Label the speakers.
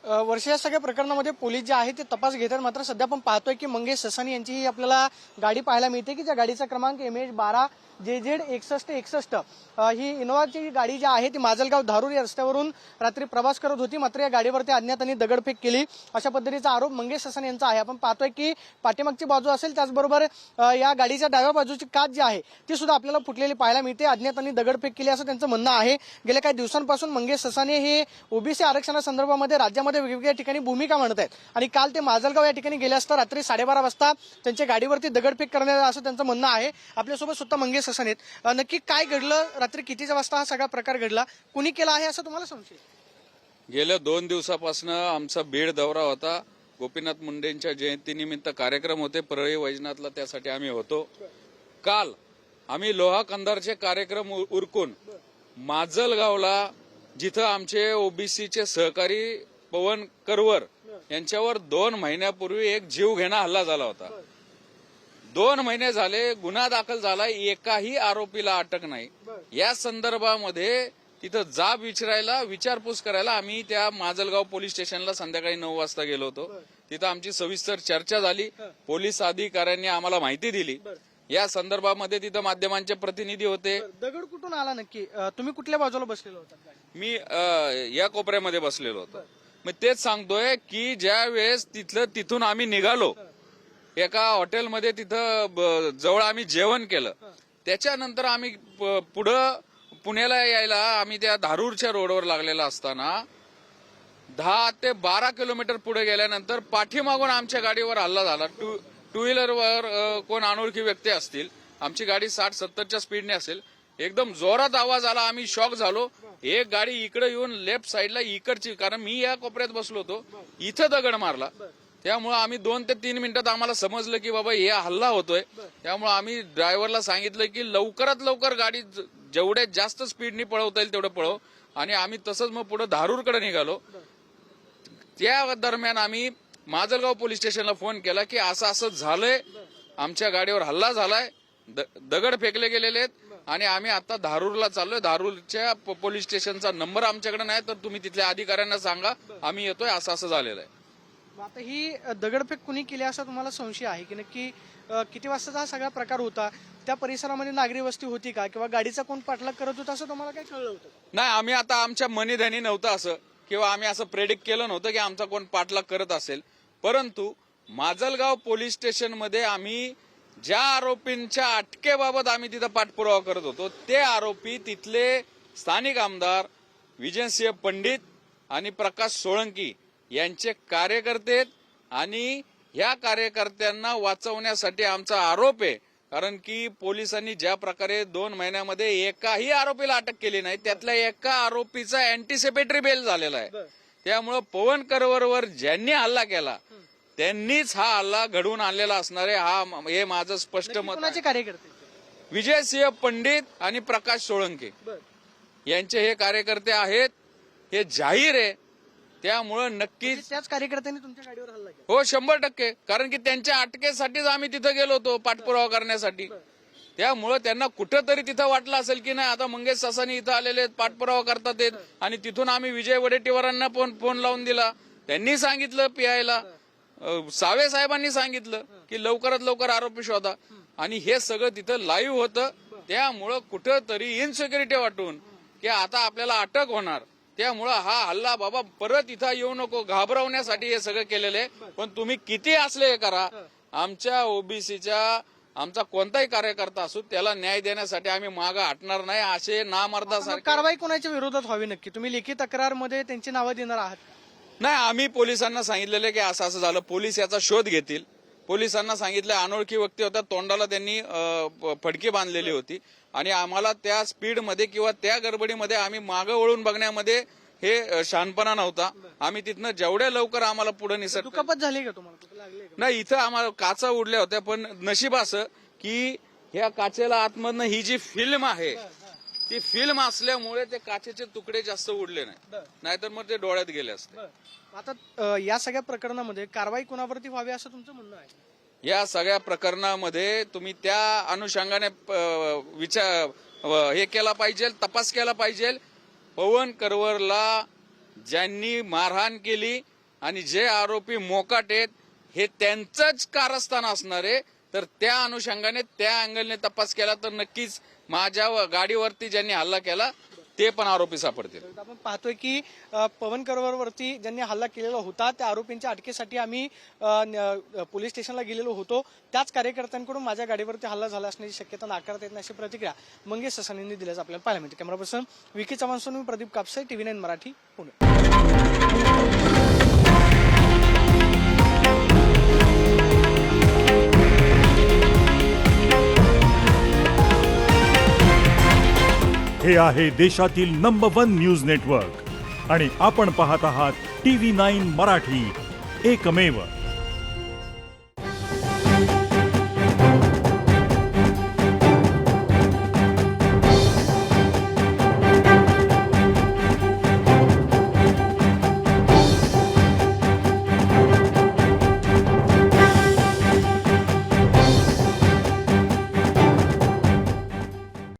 Speaker 1: वर्ष या सगळ्या प्रकरणामध्ये पोलीस जे आहे ते तपास घेतात. मात्र सध्या आपण पाहतोय की मंगेश ससानी यांची ही आपल्याला गाडी पाहायला मिळते की ज्या गाडीचा क्रमांक MH12 JZ 6161 ही इनोवाची गाडी जी आहे ती माजलगाव धारूर या रस्त्यावरून रात्री प्रवास करत होती. मात्र या गाडीवरती अज्ञातांनी दगडफेक केली अशा पद्धतीचा आरोप मंगेश ससानी यांचा आहे. आपण पाहतोय की पाठीमागची बाजू असेल त्याचबरोबर या गाडीच्या डाव्या बाजूची काच जी आहे ती सुद्धा आपल्याला फुटलेली पाहायला मिळते. अज्ञातांनी दगडफेक केली असं त्यांचं म्हणणं आहे. गेल्या काही दिवसांपासून मंगेश ससानी हे ओबीसी आरक्षणासंदर्भामध्ये राज्यामध्ये वेगवेगळ्या ठिकाणी भूमिका मांडत आहेत आणि काल ते माजलगाव या ठिकाणी गेले असता रात्री 12:30 वाजता त्यांच्या गाडीवरती दगडफेक करण्यात आला असं त्यांचं म्हणणं आहे. आपल्यासोबत स्वतः मंगेश ससानी आहेत. नक्की काय घडलं, रात्री कितीच्या वाजता हा सगळा प्रकार घडला, कुणी केला आहे असं तुम्हाला संशय?
Speaker 2: गेल्या 2 दिवसापासून आमचा बीड दौरा होता. गोपीनाथ मुंडेंच्या जयंतीनिमित्त कार्यक्रम होते परळी वैजनाथला, त्यासाठी आम्ही होतो. काल आम्ही लोहा कंधारचे कार्यक्रम उरकून माजलगावला, जिथं आमचे ओबीसीचे सहकारी पवन करवर यांच्यावर 2 महिन्यापूर्वी एक जीवघेणा हल्ला झाला होता. 2 महिने झाले, गुन्हा दाखल झाला, एकाही आरोपीला अटक नाही. या संदर्भामध्ये तिथं जाब विचारपूस करायला आम्ही त्या माजलगाव पोलीस स्टेशनला संध्याकाळी 9 वाजता गेलो होतो. तिथं आमची सविस्तर चर्चा झाली. पोलीस अधिकाऱ्यांनी आम्हाला माहिती दिली. या संदर्भामध्ये तिथं माध्यमांचे प्रतिनिधी होते.
Speaker 1: दगड कुठून आला नक्की? तुम्ही कुठल्या बाजूला बसलेला होता?
Speaker 2: मी या कोपऱ्यामध्ये बसलेलो होतो. मग तेच सांगतोय की ज्या वेळेस तिथून आम्ही निघालो, एका हॉटेलमध्ये तिथं जवळ आम्ही जेवण केलं. त्याच्यानंतर आम्ही पुढं पुण्याला यायला आम्ही त्या धारूरच्या रोडवर लागलेला असताना 10 ते 12 किलोमीटर पुढे गेल्यानंतर पाठीमागून आमच्या गाडीवर हल्ला झाला. टू व्हीलरवर कोण अनोळखी व्यक्ती असतील. आमची गाडी 60-70च्या स्पीडने असेल. एकदम जोरात आवाज आला. आम्ही शॉक झालो. एक गाडी इकडे येऊन लेफ्ट साईडला इकडची, कारण मी या कोपऱ्यात बसलो होतो, इथं दगड मारला. त्यामुळे आम्ही 2 ते 3 मिनिटात आम्हाला समजलं की बाबा हे हल्ला होतोय. त्यामुळे आम्ही ड्रायव्हरला सांगितलं की लवकरात लवकर गाडी जेवढ्या जास्त स्पीडनी पळवता येईल तेवढं पळव. आणि आम्ही तसंच मग पुढे धारूरकडे निघालो. त्या दरम्यान आम्ही माजलगाव पोलीस स्टेशनला फोन केला की असं असं झालंय, आमच्या गाडीवर हल्ला झालाय, दगड फेकले गेलेले आहेत आणि आम्ही आता धारूरला चाललोय. धारूरच्या पोलीस स्टेशनचा नंबर आमच्याकडे नाही, तर तुम्ही तिथल्या अधिकाऱ्यांना सांगा आम्ही येतोय, असं असं झालेलं आहे.
Speaker 1: आता ही दगडफेक कुणी केली असा तुम्हाला संशय आहे की नक्की किती वाजताचा हा सगळा प्रकार होता? त्या परिसरामध्ये नागरी वस्ती होती का, किंवा गाडीचा कोण पाठलाग करत होता असं तुम्हाला काय कळलं होतं?
Speaker 2: नाही, आम्ही आता आमच्या मनीध्यानी नव्हतं असं, किंवा आम्ही असं प्रेडिक्ट केलं नव्हतं की आमचा कोण पाठलाग करत असेल. परंतु माजलगाव पोलीस स्टेशनमध्ये आम्ही ज्या आरोपींच्या अटकेबाबत आम्ही तिथं पाठपुरावा करत होतो, ते आरोपी तिथले स्थानिक आमदार विजयसिंह पंडित आणि प्रकाश सोळंकी यांचे कार्यकर्ते. आणि ह्या कार्यकर्त्यांना वाचवण्यासाठी आमचा आरोप आहे. कारण की पोलिसांनी ज्या प्रकारे 2 महिन्यामध्ये एकाही आरोपीला अटक केली नाही, त्यातल्या एका आरोपीचा अँटिसिपेटरी बेल झालेला आहे. त्यामुळं पवन करवरवर ज्यांनी हल्ला केला त्यांनीच हा हल्ला घडवून आणलेला असणार आहे. हे माझं स्पष्ट मत आहे.
Speaker 1: कार्यकर्ते
Speaker 2: विजयसिंह पंडित आणि प्रकाश सोळंके यांचे हे कार्यकर्ते आहेत, हे जाहीर आहे. त्यामुळं नक्कीच
Speaker 1: त्याच कार्यकर्त्यांनी तुमच्या गाडीवर हल्ला केला?
Speaker 2: हो, 100%. कारण की त्यांच्या अटकेसाठीच आम्ही तिथं गेलो होतो पाठपुरावा करण्यासाठी. त्यामुळं त्यांना कुठंतरी तिथं वाटलं असेल की नाही आता मंगेश ससानी इथं आलेले आहेत, पाठपुरावा करतात आहेत. आणि तिथून आम्ही विजय वडेट्टीवारांना फोन लावून दिला. त्यांनी सांगितलं पीआयला, सावे साहेबांनी सांगितलं की लवकरात लवकर आरोपी शोधा. आणि हे सगळं तिथं लाईव्ह होतं. त्यामुळं कुठंतरी इनसिक्युरिटी वाटून की आता आपल्याला अटक होणार, त्यामुळं हा हल्ला बाबा परत इथं येऊ नको घाबरवण्यासाठी हे सगळं केलेलं आहे. पण तुम्ही किती असले हे करा, आमच्या ओबीसीच्या आमचा कोणताही कार्यकर्ता असू त्याला न्याय देण्यासाठी आम्ही मागं हटणार नाही. असे नामर्दासारखे
Speaker 1: कारवाई कोणाच्या विरोधात व्हावी नक्की? तुम्ही लेखी तक्रारमध्ये त्यांची नावं देणार आहात?
Speaker 2: नाही, आम्ही पोलिसांना सांगितलेलं की असं असं झालं, पोलीस याचा शोध घेतील. पोलिसांना सांगितलं, अनोळखी व्यक्ती होता, तोंडाला त्यांनी फडकी बांधलेली होती आणि आम्हाला त्या स्पीडमध्ये किंवा त्या गडबडीमध्ये आम्ही मागं वळून बघण्यामध्ये हे शहाणपणा नव्हता. आम्ही तिथनं जेवढ्या लवकर आम्हाला पुढे निसर्ग.
Speaker 1: दुखापत झाली का तुम्हाला?
Speaker 2: नाही, इथं आम्हाला काचा उडल्या होत्या, पण नशीब असं की ह्या काचेला आतमधनं ही जी फिल्म आहे ती फिल्म असल्यामुळे ते काचेचे तुकडे जास्त उडले नाही, नाहीतर मग ते डोळ्यात गेले असते.
Speaker 1: आता या सगळ्या प्रकरणामध्ये कारवाई कोणावरती व्हावी असं तुमचं म्हणणं आहे?
Speaker 2: या सगळ्या प्रकरणामध्ये तुम्ही त्या अनुषंगाने हे केला पाहिजे, तपास केला पाहिजे. पवन करवरला ज्यांनी मारहाण केली आणि जे आरोपी मोकाट आहेत हे त्यांचंच कारस्थान असणार आहे. तर त्या अनुषंगाने त्या अँगलने तपास केला तर नक्कीच माझ्या गाडीवरती ज्यांनी हल्ला केला ते पण आरोपी सापडतील.
Speaker 1: आपण पाहतोय की पवन करवरवरती ज्यांनी हल्ला केलेला होता त्या आरोपींच्या अटकेसाठी आम्ही पोलीस स्टेशनला गेलेलो होतो. त्याच कार्यकर्त्यांकडून माझ्या गाडीवरती हल्ला झाला असण्याची शक्यता नाकारता येत नाही अशी प्रतिक्रिया मंगेश ससानींनी दिल्याचं आपल्याला पाहायला मिळते. कॅमेरा पर्सन विकी चव्हाणसोबत मी प्रदीप कापसे, TV9 मराठी, पुणे.
Speaker 3: हे आहे देशातील नंबर 1 न्यूज नेटवर्क आणि आपण पाहत आहात TV9 मराठी, एकमेव.